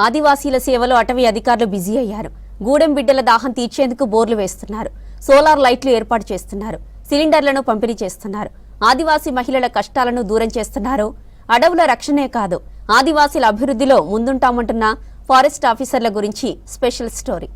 ఆదివాసీల సేవలో అటవీ అధికారులు బిజీ అయ్యారు. గూడెం బిడ్డల దాహం తీర్చేందుకు బోర్లు వేస్తున్నారు. సోలార్ లైట్లు ఏర్పాటు చేస్తున్నారు. సిలిండర్లను పంపిణీ చేస్తున్నారు. ఆదివాసీ మహిళల కష్టాలను దూరం చేస్తున్నారు. అడవుల రక్షణే కాదు, ఆదివాసీల అభివృద్ధిలో ముందుంటామంటున్న ఫారెస్ట్ ఆఫీసర్ల గురించి స్పెషల్ స్టోరీ.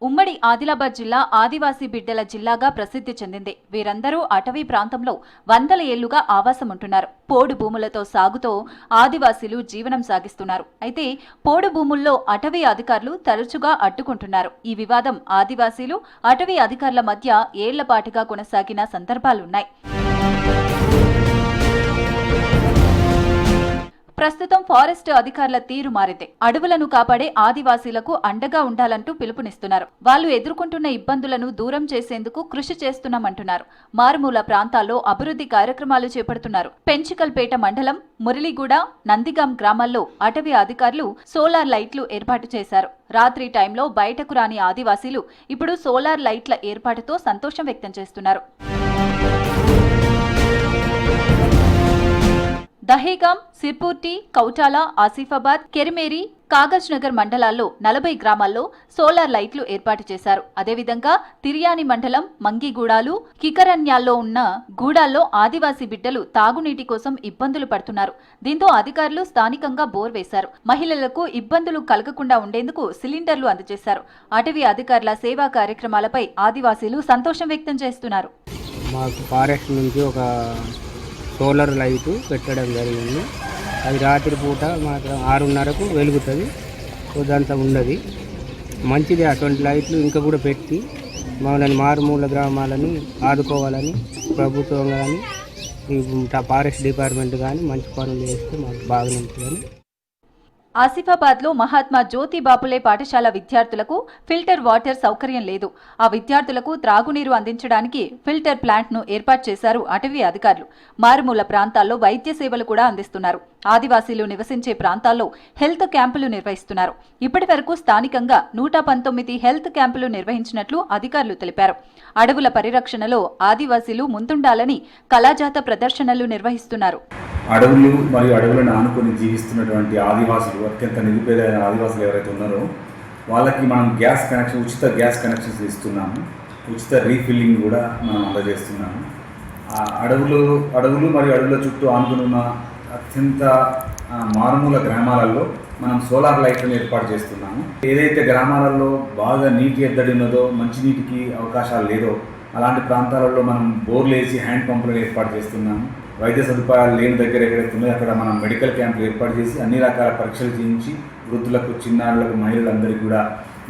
ఉమ్మడి ఆదిలాబాద్ జిల్లా ఆదివాసీ బిడ్డల జిల్లాగా ప్రసిద్ధి చెందింది. వీరందరూ అటవీ ప్రాంతంలో వందల ఏళ్లుగా ఆవాసం ఉంటున్నారు. పోడు భూములతో సాగుతో ఆదివాసీలు జీవనం సాగిస్తున్నారు. అయితే పోడు భూముల్లో అటవీ అధికారులు తరచుగా అడ్డుకుంటున్నారు. ఈ వివాదం ఆదివాసీలు అటవీ అధికారుల మధ్య ఏళ్లపాటుగా కొనసాగిన సందర్భాలున్నాయి. ప్రస్తుతం ఫారెస్ట్ అధికారుల తీరు మారింది. అడవులను కాపాడే ఆదివాసీలకు అండగా ఉండాలంటూ పిలుపునిస్తున్నారు. వాళ్ళు ఎదుర్కొంటున్న ఇబ్బందులను దూరం చేసేందుకు కృషి చేస్తున్నామంటున్నారు. మారుమూల ప్రాంతాల్లో అభివృద్ధి కార్యక్రమాలు చేపడుతున్నారు. పెంచికల్పేట మండలం మురళిగూడ, నందిగాం గ్రామాల్లో అటవీ అధికారులు సోలార్ లైట్లు ఏర్పాటు చేశారు. రాత్రి టైంలో బయటకు రాని ఆదివాసీలు ఇప్పుడు సోలార్ లైట్ల ఏర్పాటుతో సంతోషం వ్యక్తం చేస్తున్నారు. దహేగాం, సిర్పూర్టి, కౌటాల, ఆసిఫాబాద్, కెరిమేరి, కాగజ్ నగర్ మండలాల్లో 40 గ్రామాల్లో సోలార్ లైట్లు ఏర్పాటు చేశారు. అదేవిధంగా తిర్యాని మండలం మంగిగూడాలు, కికరణ్యాల్లో ఉన్న గూడాల్లో ఆదివాసీ బిడ్డలు తాగునీటి కోసం ఇబ్బందులు పడుతున్నారు. దీంతో అధికారులు స్థానికంగా బోర్ వేశారు. మహిళలకు ఇబ్బందులు కలగకుండా ఉండేందుకు సిలిండర్లు అందజేశారు. అటవీ అధికారుల సేవా కార్యక్రమాలపై ఆదివాసీలు సంతోషం వ్యక్తం చేస్తున్నారు. సోలార్ లైటు పెట్టడం జరిగింది. అది రాత్రి పూట మాత్రం 6:30కు వెలుగుతుంది. ఉదంతా ఉన్నది మంచిది. అటువంటి లైట్లు ఇంకా కూడా పెట్టి మమ్మల్ని మారుమూల గ్రామాలను ఆదుకోవాలని ప్రభుత్వం కానీ ఫారెస్ట్ డిపార్ట్మెంట్ కానీ మంచి పనులు చేస్తే మాకు బాగా ఉంటుందని. ఆసిఫాబాద్లో మహాత్మా జ్యోతి బాపులే పాఠశాల విద్యార్థులకు ఫిల్టర్ వాటర్ సౌకర్యం లేదు. ఆ విద్యార్థులకు త్రాగునీరు అందించడానికి ఫిల్టర్ ప్లాంట్ను ఏర్పాటు చేశారు అటవీ అధికారులు. మారుమూల ప్రాంతాల్లో వైద్య సేవలు కూడా అందిస్తున్నారు. ఆదివాసీలు నివసించే ప్రాంతాల్లో హెల్త్ క్యాంపులు నిర్వహిస్తున్నారు. ఇప్పటి వరకు స్థానికంగా 119 హెల్త్ క్యాంపులు నిర్వహించినట్లు అధికారులు తెలిపారు. అడవుల పరిరక్షణలో ఆదివాసీలు ముందుండాలని కళాజాత ప్రదర్శనలు నిర్వహిస్తున్నారు. అడవులు మరియు అడవులను ఆనుకొని జీవిస్తున్నటువంటి ఆదివాసులు, అత్యంత నిరుపేదైన ఆదివాసులు ఎవరైతే ఉన్నారో వాళ్ళకి మనం ఉచిత గ్యాస్ కనెక్షన్స్ ఇస్తున్నాము. ఉచిత రీఫిల్లింగ్ కూడా మనం అందజేస్తున్నాము. అడవులు మరియు అడవుల చుట్టూ ఆనుకుని ఉన్న అత్యంత మారుమూల గ్రామాలలో మనం సోలార్ లైట్లను ఏర్పాటు చేస్తున్నాము. ఏదైతే గ్రామాలలో బాగా నీటి ఎద్దడి ఉన్నదో, మంచినీటికి అవకాశాలు లేదో అలాంటి ప్రాంతాలలో మనం బోర్లు వేసి హ్యాండ్ పంపులను ఏర్పాటు చేస్తున్నాము. వైద్య సదుపాయాలు లేని దగ్గర ఎక్కడైతే ఉన్నాయో అక్కడ మనం మెడికల్ క్యాంపులు ఏర్పాటు చేసి అన్ని రకాల పరీక్షలు చేయించి వృద్ధులకు, చిన్నారులకు, మహిళలందరికీ కూడా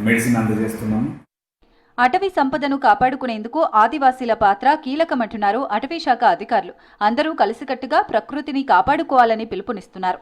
మెడిసిన్ అందజేస్తున్నాము. అటవీ సంపదను కాపాడుకునేందుకు ఆదివాసీల పాత్ర కీలకమంటున్నారు అటవీ శాఖ అధికారులు. అందరూ కలిసికట్టుగా ప్రకృతిని కాపాడుకోవాలని పిలుపునిస్తున్నారు.